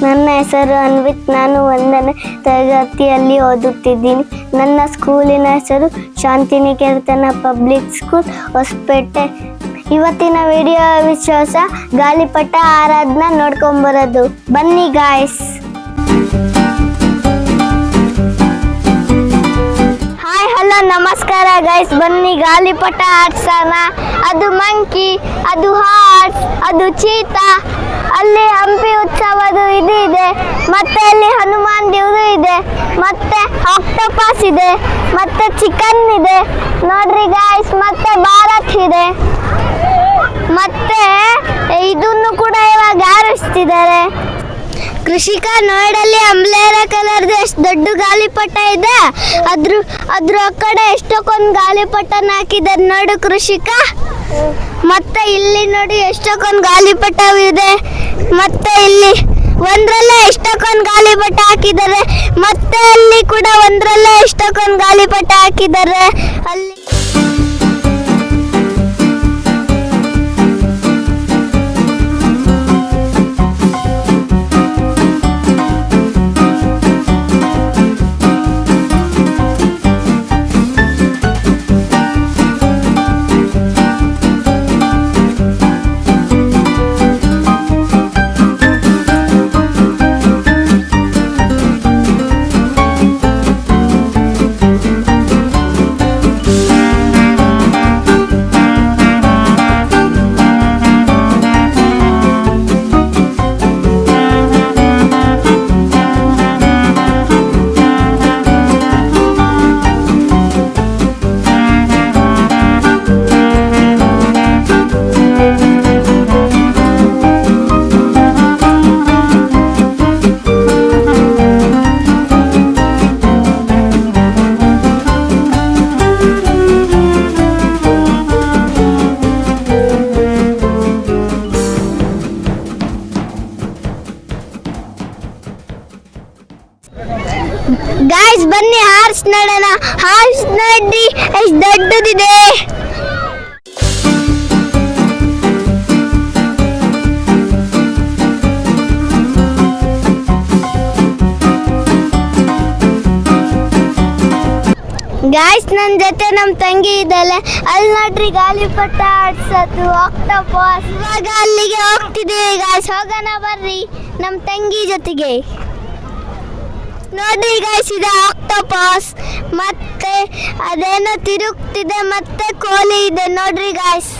ನನ್ನ ಹೆಸರು ಅನ್ವಿತ್. ನಾನು 1ನೇ ತರಗತಿಯಲ್ಲಿ ಓದುತ್ತಿದ್ದೀನಿ. ನನ್ನ ಸ್ಕೂಲಿನ ಹೆಸರು ಶಾಂತಿನಿಕೇತನ ಪಬ್ಲಿಕ್ ಸ್ಕೂಲ್, ಹೊಸಪೇಟೆ. ಇವತ್ತಿನ ವಿಡಿಯೋ ವಿಶೇಷ ಗಾಳಿಪಟ ಆರಾಧನಾ ನೋಡ್ಕೊಂಬರೋದು. ಬನ್ನಿ ಗಾಯ್ಸ್. ಹಾಯ್ ಹಲೋ ನಮಸ್ಕಾರ ಗೈಸ್. ಬನ್ನಿ ಗಾಳಿಪಟ ಆಡ್ಸೋಣ. ಅದು ಮಂಕಿ, ಅದು ಹಾರ್ಸ್, ಅದು ಚೀತಾ. ಅಲ್ಲಿ ಹಂಪಿ ಉತ್ಸವದ ಇದು ಇದೆ, ಮತ್ತೆ ಅಲ್ಲಿ ಹನುಮಾನ್ ದೇವರು ಇದೆ, ಮತ್ತೆ ಆಕ್ಟೋಪಸ್ ಇದೆ, ಮತ್ತೆ ಚಿಕನ್ ಇದೆ ನೋಡ್ರಿ ಗಾಯ್ಸ್. ಮತ್ತೆ ಭಾರತ್ ಇದೆ, ಮತ್ತೆ ಇದನ್ನು ಕೂಡ ಇವಾಗ ಆರಿಸ್ತಿದ್ದಾರೆ. ಕೃಷಿಕ ನೋಡಲ್ಲಿ ಅಂಬ್ಲೇರ ಕಲರ್ದು ಎಷ್ಟು ದೊಡ್ಡ ಗಾಳಿಪಟ ಇದೆ. ಅದ್ರ ಕಡೆ ಎಷ್ಟೊಂದು ಗಾಳಿಪಟನ ಹಾಕಿದ್ದಾರೆ ನೋಡು ಕೃಷಿಕ. ಮತ್ತೆ ಇಲ್ಲಿ ನೋಡಿ ಎಷ್ಟೊಂದು ಗಾಳಿಪಟ ಇದೆ. ಮತ್ತೆ ಇಲ್ಲಿ ಒಂದ್ರಲ್ಲೇ ಎಷ್ಟೊಂದು ಗಾಳಿಪಟ ಹಾಕಿದ್ದಾರೆ. ಮತ್ತೆ ಅಲ್ಲಿ ಕೂಡ ಒಂದ್ರಲ್ಲೇ ಎಷ್ಟೊಂದು ಗಾಳಿಪಟ ಹಾಕಿದ್ದಾರೆ. ಅಲ್ಲಿ ಗಾಯ್ಸ್ ಬನ್ನಿ ಹಾರ್ಸ್ ನೋಡೋಣ. ಹಾರ್ಸ್ ನೋಡಿ ಎಷ್ಟು ದೊಡ್ಡದಿದೆ. ಗಾಯ್ಸ್ ನನ್ನ ಜೊತೆ ನಮ್ಮ ತಂಗಿ ಇದ್ದಾಳೆ. ಅಲ್ಲಿ ನೋಡ್ರಿ ಗಾಳಿಪಟ ಆಡ್ಸೋದು, ಆಕ್ಟೋಪಸ್. ಇವಾಗ ಅಲ್ಲಿಗೆ ಹೋಗ್ತಿದ್ದೀವಿ ಗಾಯ್ಸ್. ಹೋಗೋಣ ಬರ್ರಿ ನಮ್ಮ ತಂಗಿ ಜೊತೆಗೆ. ನೋಡ್ರಿ ಗಾಯ್ಸ್, ಇದೆ ಆಕ್ಟೋಪಸ್, ಮತ್ತೆ ಅದೇನೋ ತಿರುಗ್ತಿದೆ, ಮತ್ತೆ ಕೋಳಿ ಇದೆ ನೋಡ್ರಿ ಗಾಯ್ಸ್.